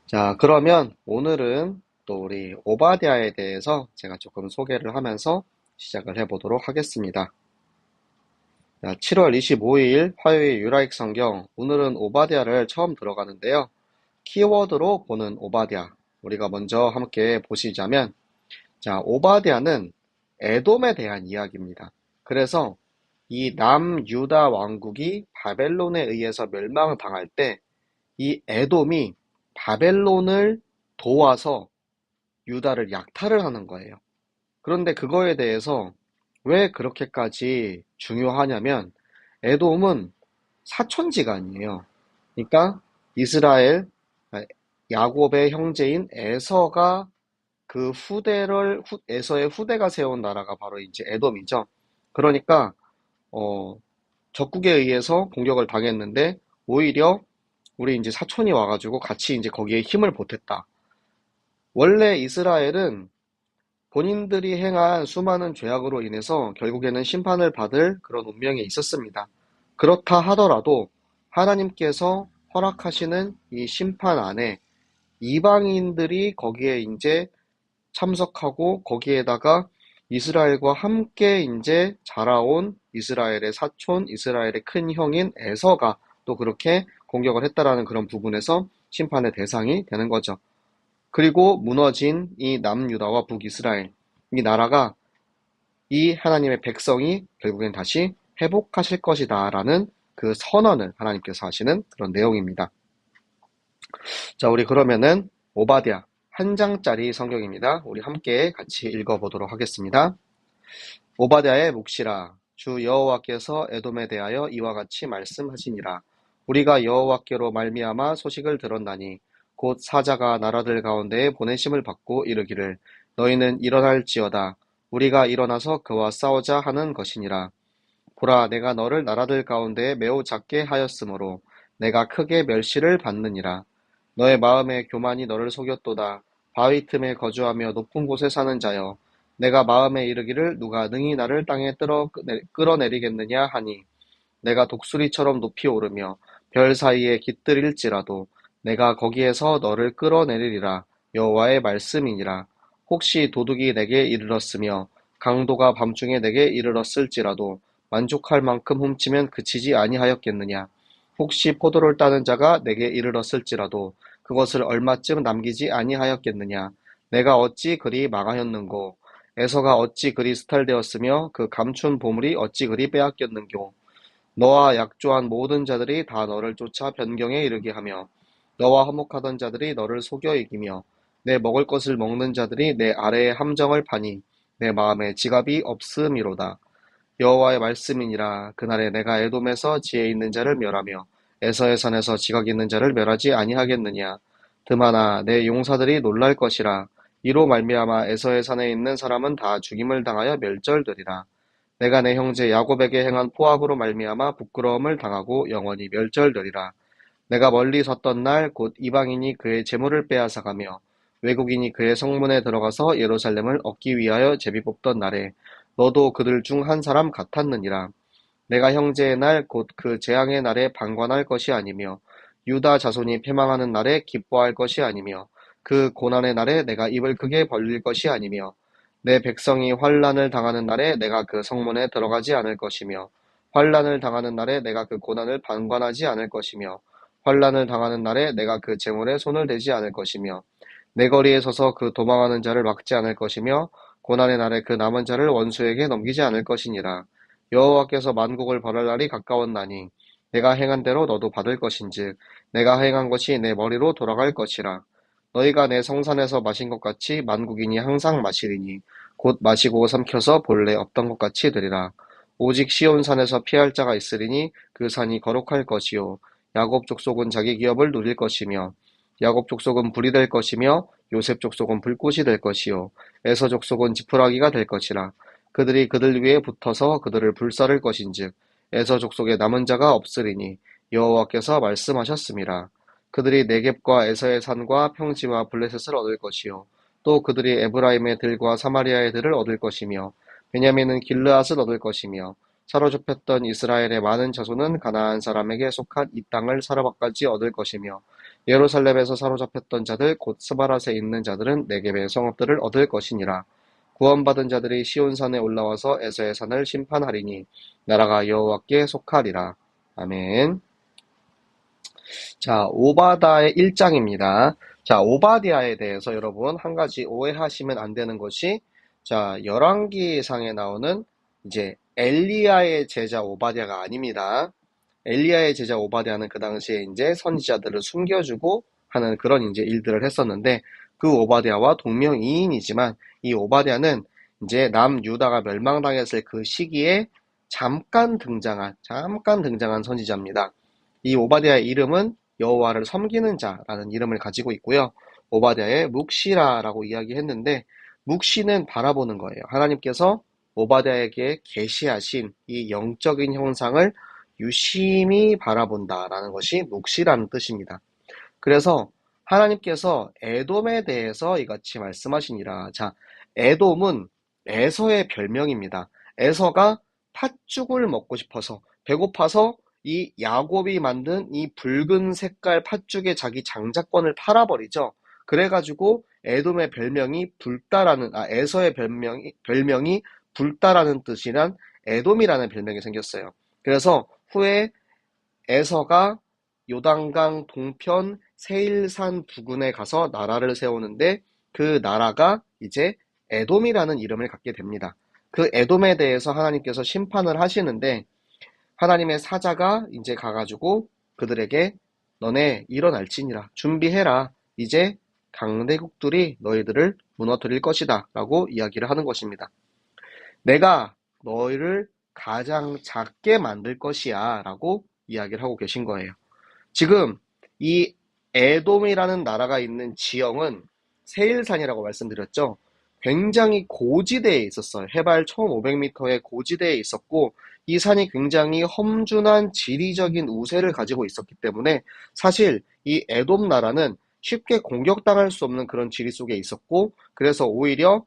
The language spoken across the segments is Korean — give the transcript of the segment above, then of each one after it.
자, 그러면 오늘은 또 우리 오바댜에 대해서 제가 조금 소개를 하면서 시작을 해보도록 하겠습니다. 자, 7월 25일 화요일 유라익 성경, 오늘은 오바댜를 처음 들어가는데요. 키워드로 보는 오바댜, 우리가 먼저 함께 보시자면, 자, 오바댜는 에돔에 대한 이야기입니다. 그래서 이 남유다 왕국이 바벨론에 의해서 멸망당할 때 이 에돔이 바벨론을 도와서 유다를 약탈을 하는 거예요. 그런데 그거에 대해서 왜 그렇게까지 중요하냐면 에돔은 사촌지간이에요. 그러니까 이스라엘, 야곱의 형제인 에서가 에서의 후대가 세운 나라가 바로 이제 에돔이죠. 그러니까 적국에 의해서 공격을 당했는데 오히려 우리 이제 사촌이 와가지고 같이 이제 거기에 힘을 보탰다. 원래 이스라엘은 본인들이 행한 수많은 죄악으로 인해서 결국에는 심판을 받을 그런 운명에 있었습니다. 그렇다 하더라도 하나님께서 허락하시는 이 심판 안에 이방인들이 거기에 이제 참석하고 거기에다가 이스라엘과 함께 이제 자라온 이스라엘의 사촌, 이스라엘의 큰 형인 에서가 또 그렇게 공격을 했다라는 그런 부분에서 심판의 대상이 되는 거죠. 그리고 무너진 이 남유다와 북이스라엘, 이 나라가 이 하나님의 백성이 결국엔 다시 회복하실 것이다 라는 그 선언을 하나님께서 하시는 그런 내용입니다. 자, 우리 그러면은 오바댜 한 장짜리 성경입니다. 우리 함께 같이 읽어보도록 하겠습니다. 오바댜의 묵시라. 주 여호와께서 에돔에 대하여 이와 같이 말씀하시니라. 우리가 여호와께로 말미암아 소식을 들었나니 곧 사자가 나라들 가운데에 보내심을 받고 이르기를 너희는 일어날지어다. 우리가 일어나서 그와 싸우자 하는 것이니라. 보라, 내가 너를 나라들 가운데에 매우 작게 하였으므로 내가 크게 멸시를 받느니라. 너의 마음의 교만이 너를 속였도다. 바위 틈에 거주하며 높은 곳에 사는 자여, 내가 마음에 이르기를 누가 능히 나를 땅에 끌어내리겠느냐 하니, 내가 독수리처럼 높이 오르며 별 사이에 깃들일지라도 내가 거기에서 너를 끌어내리리라. 여호와의 말씀이니라. 혹시 도둑이 내게 이르렀으며 강도가 밤중에 내게 이르렀을지라도 만족할 만큼 훔치면 그치지 아니하였겠느냐. 혹시 포도를 따는 자가 내게 이르렀을지라도 그것을 얼마쯤 남기지 아니하였겠느냐. 내가 어찌 그리 망하였는고. 에서가 어찌 그리 수탈되었으며 그 감춘 보물이 어찌 그리 빼앗겼는고. 너와 약조한 모든 자들이 다 너를 쫓아 변경에 이르게 하며 너와 화목하던 자들이 너를 속여 이기며 내 먹을 것을 먹는 자들이 내 아래에 함정을 파니 내 마음에 지갑이 없음이로다. 여호와의 말씀이니라. 그날에 내가 에돔에서 지혜 있는 자를 멸하며 에서의 산에서 지각 있는 자를 멸하지 아니하겠느냐. 드마나 내 용사들이 놀랄 것이라. 이로 말미암아 에서의 산에 있는 사람은 다 죽임을 당하여 멸절되리라. 내가 내 형제 야곱에게 행한 포악으로 말미암아 부끄러움을 당하고 영원히 멸절되리라. 내가 멀리 섰던 날 곧 이방인이 그의 재물을 빼앗아가며 외국인이 그의 성문에 들어가서 예루살렘을 얻기 위하여 제비 뽑던 날에 너도 그들 중 한 사람 같았느니라. 내가 형제의 날 곧 그 재앙의 날에 방관할 것이 아니며 유다 자손이 패망하는 날에 기뻐할 것이 아니며 그 고난의 날에 내가 입을 크게 벌릴 것이 아니며 내 백성이 환난을 당하는 날에 내가 그 성문에 들어가지 않을 것이며 환난을 당하는 날에 내가 그 고난을 방관하지 않을 것이며 환난을 당하는 날에 내가 그 재물에 손을 대지 않을 것이며 내 거리에 서서 그 도망하는 자를 막지 않을 것이며 고난의 날에 그 남은 자를 원수에게 넘기지 않을 것이니라. 여호와께서 만국을 벌할 날이 가까웠나니 내가 행한 대로 너도 받을 것인즉 내가 행한 것이 내 머리로 돌아갈 것이라. 너희가 내 성산에서 마신 것 같이 만국인이 항상 마시리니 곧 마시고 삼켜서 본래 없던 것 같이 되리라. 오직 시온산에서 피할 자가 있으리니 그 산이 거룩할 것이요 야곱 족속은 자기 기업을 누릴 것이며 야곱 족속은 불이 될 것이며 요셉 족속은 불꽃이 될 것이요 에서 족속은 지푸라기가 될 것이라. 그들이 그들 위에 붙어서 그들을 불사를 것인즉 에서 족속에 남은 자가 없으리니 여호와께서 말씀하셨음이라. 그들이 네겝과 에서의 산과 평지와 블레셋을 얻을 것이요 또 그들이 에브라임의 들과 사마리아의 들을 얻을 것이며 베냐민은 길르앗을 얻을 것이며 사로잡혔던 이스라엘의 많은 자손은 가나안 사람에게 속한 이 땅을 사르밧까지 얻을 것이며 예루살렘에서 사로잡혔던 자들 곧 스바랏에 있는 자들은 네겝의 성읍들을 얻을 것이니라. 구원받은 자들이 시온산에 올라와서 에서의 산을 심판하리니 나라가 여호와께 속하리라. 아멘. 자, 오바다의 1장입니다. 자, 오바댜에 대해서 여러분 한 가지 오해하시면 안 되는 것이, 자, 열왕기상에 나오는 이제 엘리야의 제자 오바댜가 아닙니다. 엘리야의 제자 오바댜는 그 당시에 이제 선지자들을 숨겨주고 하는 그런 이제 일들을 했었는데, 그 오바댜와 동명이인이지만 이 오바댜는 이제 남유다가 멸망당했을 그 시기에 잠깐 등장한 선지자입니다. 이 오바댜의 이름은 여호와를 섬기는 자라는 이름을 가지고 있고요. 오바댜의 묵시라라고 이야기했는데, 묵시는 바라보는 거예요. 하나님께서 오바댜에게 계시하신 이 영적인 형상을 유심히 바라본다라는 것이 묵시라는 뜻입니다. 그래서 하나님께서 에돔에 대해서 이같이 말씀하시니라. 자, 에돔은 에서의 별명입니다. 에서가 팥죽을 먹고 싶어서, 배고파서 이 야곱이 만든 이 붉은 색깔 팥죽에 자기 장자권을 팔아버리죠. 그래가지고 에돔의 별명이 에서의 별명이 불다라는 뜻이란 에돔이라는 별명이 생겼어요. 그래서 후에 에서가 요단강 동편 세일산 부근에 가서 나라를 세우는데, 그 나라가 이제 에돔이라는 이름을 갖게 됩니다. 그 에돔에 대해서 하나님께서 심판을 하시는데, 하나님의 사자가 이제 가가지고 그들에게 너네 일어날지니라, 준비해라, 이제 강대국들이 너희들을 무너뜨릴 것이다 라고 이야기를 하는 것입니다. 내가 너희를 가장 작게 만들 것이야 라고 이야기를 하고 계신 거예요. 지금 이 에돔이라는 나라가 있는 지형은 세일산이라고 말씀드렸죠. 굉장히 고지대에 있었어요. 해발 1500m의 고지대에 있었고, 이 산이 굉장히 험준한 지리적인 우세를 가지고 있었기 때문에 사실 이 에돔 나라는 쉽게 공격당할 수 없는 그런 지리 속에 있었고, 그래서 오히려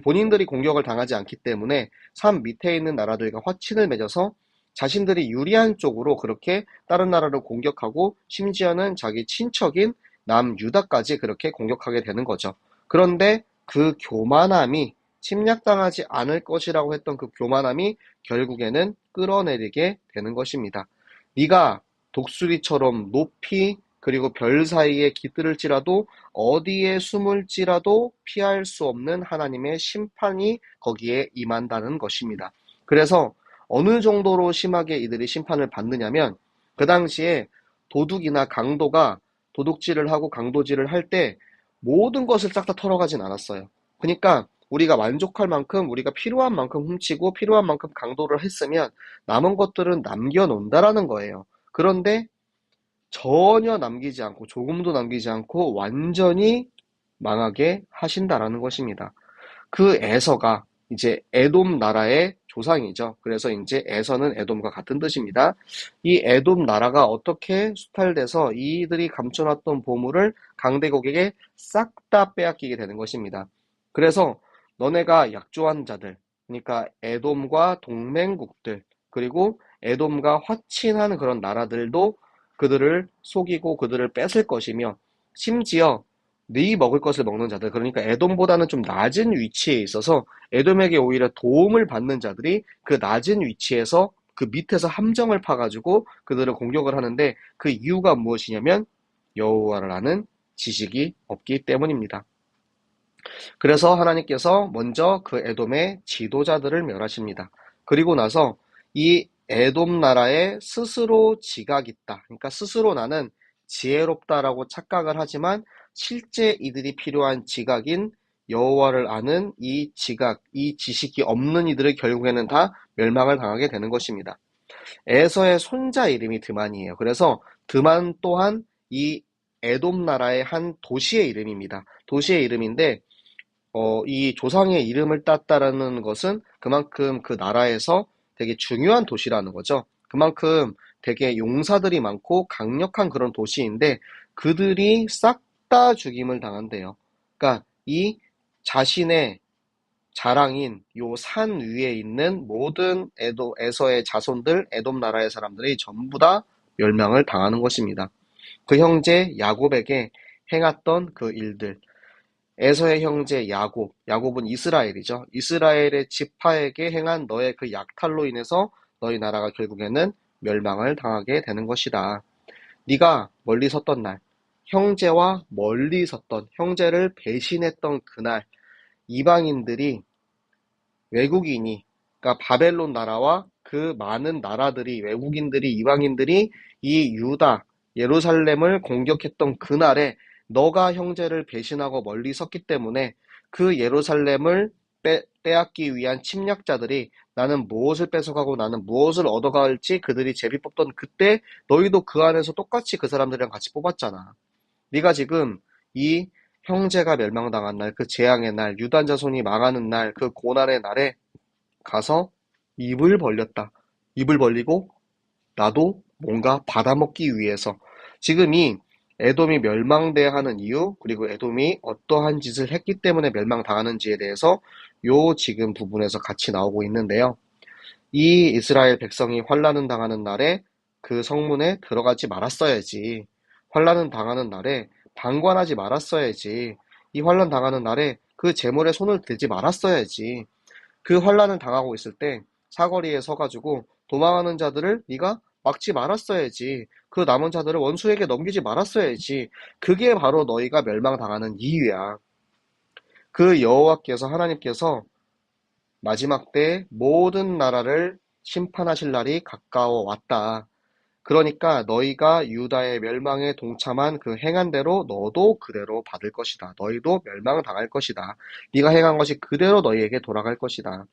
본인들이 공격을 당하지 않기 때문에 산 밑에 있는 나라들과 화친을 맺어서 자신들이 유리한 쪽으로 그렇게 다른 나라를 공격하고, 심지어는 자기 친척인 남유다까지 그렇게 공격하게 되는 거죠. 그런데 그 교만함이, 침략당하지 않을 것이라고 했던 그 교만함이 결국에는 끌어내리게 되는 것입니다. 네가 독수리처럼 높이, 그리고 별 사이에 깃들을지라도 어디에 숨을지라도 피할 수 없는 하나님의 심판이 거기에 임한다는 것입니다. 그래서 어느 정도로 심하게 이들이 심판을 받느냐면, 그 당시에 도둑이나 강도가 도둑질을 하고 강도질을 할 때 모든 것을 싹 다 털어가진 않았어요. 그러니까 우리가 만족할 만큼, 우리가 필요한 만큼 훔치고 필요한 만큼 강도를 했으면 남은 것들은 남겨놓는다라는 거예요. 그런데 전혀 남기지 않고, 조금도 남기지 않고 완전히 망하게 하신다라는 것입니다. 그 에서가 이제 에돔 나라의 조상이죠. 그래서 이제 에서는 에돔과 같은 뜻입니다. 이 에돔 나라가 어떻게 수탈돼서 이들이 감춰놨던 보물을 강대국에게 싹 다 빼앗기게 되는 것입니다. 그래서 너네가 약조한 자들, 그러니까 에돔과 동맹국들, 그리고 에돔과 화친한 그런 나라들도 그들을 속이고 그들을 뺏을 것이며, 심지어 네 먹을 것을 먹는 자들, 그러니까 에돔보다는 좀 낮은 위치에 있어서 에돔에게 오히려 도움을 받는 자들이 그 낮은 위치에서 그 밑에서 함정을 파가지고 그들을 공격을 하는데, 그 이유가 무엇이냐면 여호와를 아는 지식이 없기 때문입니다. 그래서 하나님께서 먼저 그 에돔의 지도자들을 멸하십니다. 그리고 나서 이 에돔 나라에 스스로 지각이 있다, 그러니까 스스로 나는 지혜롭다라고 착각을 하지만 실제 이들이 필요한 지각인 여호와를 아는 이 지각, 이 지식이 없는 이들을 결국에는 다 멸망을 당하게 되는 것입니다. 에서의 손자 이름이 드만이에요. 그래서 드만 또한 이 에돔 나라의 한 도시의 이름입니다. 도시의 이름인데, 이 조상의 이름을 땄다라는 것은 그만큼 그 나라에서 되게 중요한 도시라는 거죠. 그만큼 되게 용사들이 많고 강력한 그런 도시인데, 그들이 싹 다 죽임을 당한대요. 그러니까 이 자신의 자랑인 요 산 위에 있는 모든 에서의 자손들, 에돔 나라의 사람들이 전부 다 멸망을 당하는 것입니다. 그 형제 야곱에게 행했던 그 일들, 에서의 형제 야곱은 이스라엘이죠. 이스라엘의 지파에게 행한 너의 그 약탈로 인해서 너희 나라가 결국에는 멸망을 당하게 되는 것이다. 네가 멀리 섰던 날, 형제와 멀리 섰던, 형제를 배신했던 그날, 이방인들이, 외국인이, 그러니까 바벨론 나라와 그 많은 나라들이, 외국인들이, 이방인들이 이 유다, 예루살렘을 공격했던 그날에 너가 형제를 배신하고 멀리 섰기 때문에 그 예루살렘을 빼앗기 위한 침략자들이 나는 무엇을 뺏어가고 나는 무엇을 얻어갈지 그들이 제비 뽑던 그때 너희도 그 안에서 똑같이 그 사람들이랑 같이 뽑았잖아. 네가 지금 이 형제가 멸망당한 날, 그 재앙의 날, 유다 자손이 망하는 날, 그 고난의 날에 가서 입을 벌렸다. 입을 벌리고 나도 뭔가 받아먹기 위해서 지금 이 에돔이 멸망돼야 하는 이유, 그리고 에돔이 어떠한 짓을 했기 때문에 멸망당하는지에 대해서 요 지금 부분에서 같이 나오고 있는데요. 이 이스라엘 백성이 환난을 당하는 날에 그 성문에 들어가지 말았어야지. 환난을 당하는 날에 방관하지 말았어야지. 이 환난 당하는 날에 그 재물에 손을 대지 말았어야지. 그 환난을 당하고 있을 때 사거리에 서가지고 도망하는 자들을 네가 막지 말았어야지. 그 남은 자들을 원수에게 넘기지 말았어야지. 그게 바로 너희가 멸망당하는 이유야. 그 여호와께서 하나님께서 마지막 때 모든 나라를 심판하실 날이 가까워 왔다. 그러니까 너희가 유다의 멸망에 동참한 그 행한 대로 너도 그대로 받을 것이다. 너희도 멸망당할 것이다. 네가 행한 것이 그대로 너희에게 돌아갈 것이다.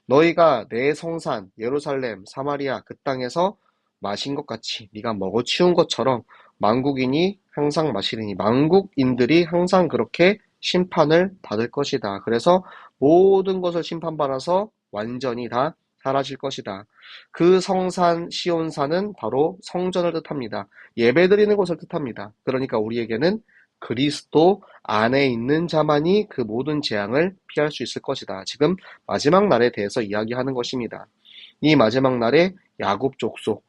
너희가 내 성산 예루살렘 사마리아 그 땅에서 마신 것 같이 네가 먹어 치운 것처럼 만국인이 항상 마시리니 만국인들이 항상 그렇게 심판을 받을 것이다. 그래서 모든 것을 심판받아서 완전히 다 사라질 것이다. 그 성산 시온산은 바로 성전을 뜻합니다. 예배드리는 곳을 뜻합니다. 그러니까 우리에게는 그리스도 안에 있는 자만이 그 모든 재앙을 피할 수 있을 것이다. 지금 마지막 날에 대해서 이야기하는 것입니다. 이 마지막 날에 야곱 족속,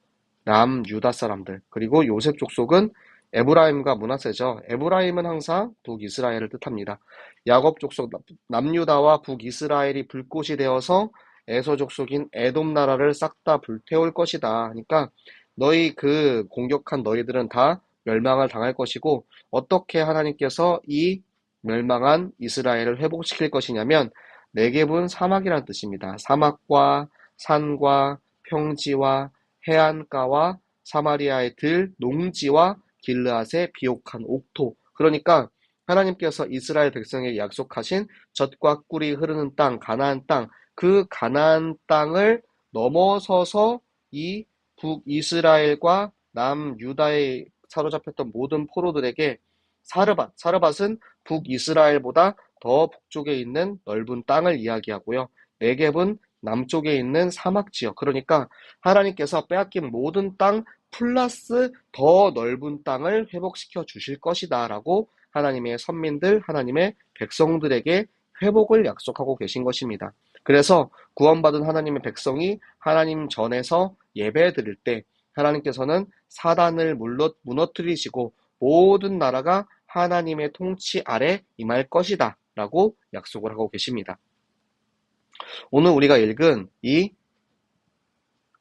남유다 사람들, 그리고 요셉 족속은 에브라임과 므낫세죠. 에브라임은 항상 북이스라엘을 뜻합니다. 야곱 족속 남유다와 북이스라엘이 불꽃이 되어서 에서 족속인 에돔 나라를 싹 다 불태울 것이다. 그러니까 너희 그 공격한 너희들은 다 멸망을 당할 것이고 어떻게 하나님께서 이 멸망한 이스라엘을 회복시킬 것이냐면 네겝은 사막이라는 뜻입니다. 사막과 산과 평지와 해안가와 사마리아의 들, 농지와 길르앗의 비옥한 옥토. 그러니까 하나님께서 이스라엘 백성에게 약속하신 젖과 꿀이 흐르는 땅, 가나안 땅, 그 가나안 땅을 넘어서서 이 북이스라엘과 남유다에 사로잡혔던 모든 포로들에게 사르밧은 북이스라엘보다 더 북쪽에 있는 넓은 땅을 이야기하고요. 네겝은 남쪽에 있는 사막 지역. 그러니까 하나님께서 빼앗긴 모든 땅 플러스 더 넓은 땅을 회복시켜 주실 것이다 라고 하나님의 선민들, 하나님의 백성들에게 회복을 약속하고 계신 것입니다. 그래서 구원받은 하나님의 백성이 하나님 전에서 예배 드릴 때 하나님께서는 사단을 무너뜨리시고 모든 나라가 하나님의 통치 아래 임할 것이다 라고 약속을 하고 계십니다. 오늘 우리가 읽은 이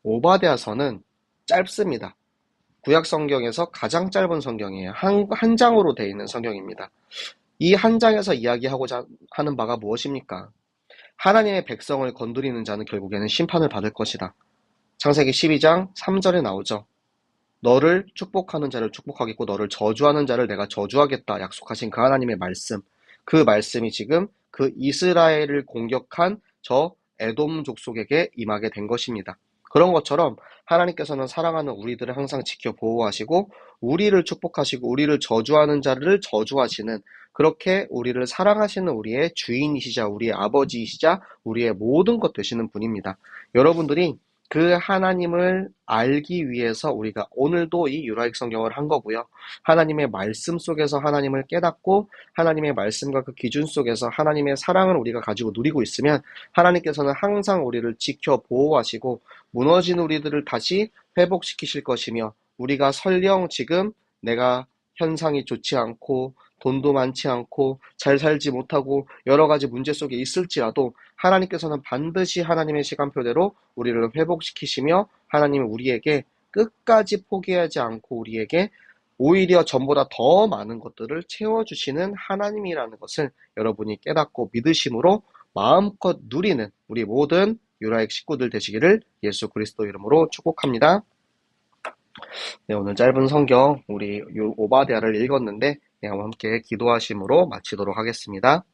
오바댜서는 짧습니다. 구약 성경에서 가장 짧은 성경이에요. 한 장으로 되어 있는 성경입니다. 이 한 장에서 이야기하고자 하는 바가 무엇입니까? 하나님의 백성을 건드리는 자는 결국에는 심판을 받을 것이다. 창세기 12장 3절에 나오죠. 너를 축복하는 자를 축복하겠고 너를 저주하는 자를 내가 저주하겠다 약속하신 그 하나님의 말씀. 그 말씀이 지금 그 이스라엘을 공격한 저 에돔 족속에게 임하게 된 것입니다. 그런 것처럼 하나님께서는 사랑하는 우리들을 항상 지켜 보호하시고 우리를 축복하시고 우리를 저주하는 자를 저주하시는 그렇게 우리를 사랑하시는 우리의 주인이시자 우리의 아버지이시자 우리의 모든 것 되시는 분입니다. 여러분들이 그 하나님을 알기 위해서 우리가 오늘도 이 유라익 성경을 한 거고요. 하나님의 말씀 속에서 하나님을 깨닫고 하나님의 말씀과 그 기준 속에서 하나님의 사랑을 우리가 가지고 누리고 있으면 하나님께서는 항상 우리를 지켜 보호하시고 무너진 우리들을 다시 회복시키실 것이며 우리가 설령 지금 내가 현상이 좋지 않고 돈도 많지 않고 잘 살지 못하고 여러 가지 문제 속에 있을지라도 하나님께서는 반드시 하나님의 시간표대로 우리를 회복시키시며 하나님은 우리에게 끝까지 포기하지 않고 우리에게 오히려 전보다 더 많은 것들을 채워주시는 하나님이라는 것을 여러분이 깨닫고 믿으심으로 마음껏 누리는 우리 모든 유라익 식구들 되시기를 예수 그리스도 이름으로 축복합니다. 네, 오늘 짧은 성경 우리 오바댜를 읽었는데 함께 기도하심으로 마치도록 하겠습니다.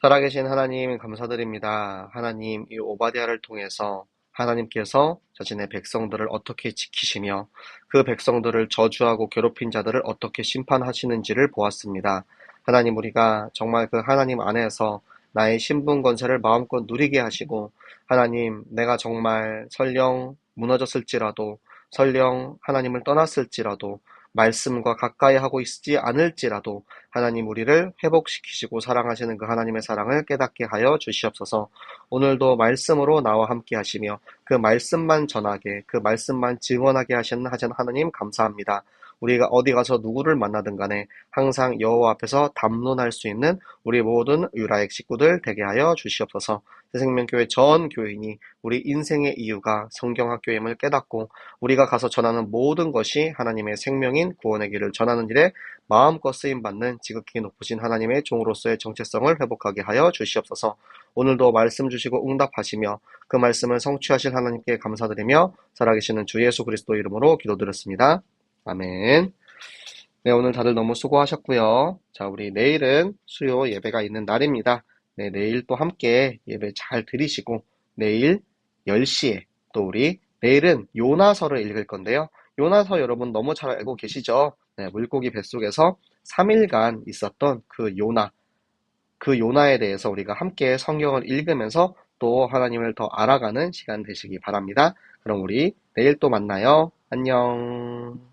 살아계신 하나님 감사드립니다. 하나님 이 오바댜를 통해서 하나님께서 자신의 백성들을 어떻게 지키시며 그 백성들을 저주하고 괴롭힌 자들을 어떻게 심판하시는지를 보았습니다. 하나님 우리가 정말 그 하나님 안에서 나의 신분 권세를 마음껏 누리게 하시고 하나님 내가 정말 설령 무너졌을지라도 설령 하나님을 떠났을지라도 말씀과 가까이 하고 있지 않을지라도 하나님 우리를 회복시키시고 사랑하시는 그 하나님의 사랑을 깨닫게 하여 주시옵소서. 오늘도 말씀으로 나와 함께 하시며 그 말씀만 전하게 그 말씀만 증언하게 하시는 하나님 감사합니다. 우리가 어디 가서 누구를 만나든 간에 항상 여호와 앞에서 담론할 수 있는 우리 모든 유라익 식구들 되게 하여 주시옵소서. 새생명교회 전 교인이 우리 인생의 이유가 성경학교임을 깨닫고 우리가 가서 전하는 모든 것이 하나님의 생명인 구원의 길을 전하는 일에 마음껏 쓰임받는 지극히 높으신 하나님의 종으로서의 정체성을 회복하게 하여 주시옵소서. 오늘도 말씀 주시고 응답하시며 그 말씀을 성취하실 하나님께 감사드리며 살아계시는 주 예수 그리스도 이름으로 기도드렸습니다. 아멘. 네, 오늘 다들 너무 수고하셨고요. 자, 우리 내일은 수요 예배가 있는 날입니다. 네, 내일 또 함께 예배 잘 드리시고 내일 10시에 또 우리 내일은 요나서를 읽을 건데요. 요나서 여러분 너무 잘 알고 계시죠? 네, 물고기 뱃속에서 3일간 있었던 그 요나에 대해서 우리가 함께 성경을 읽으면서 또 하나님을 더 알아가는 시간 되시기 바랍니다. 그럼 우리 내일 또 만나요. 안녕.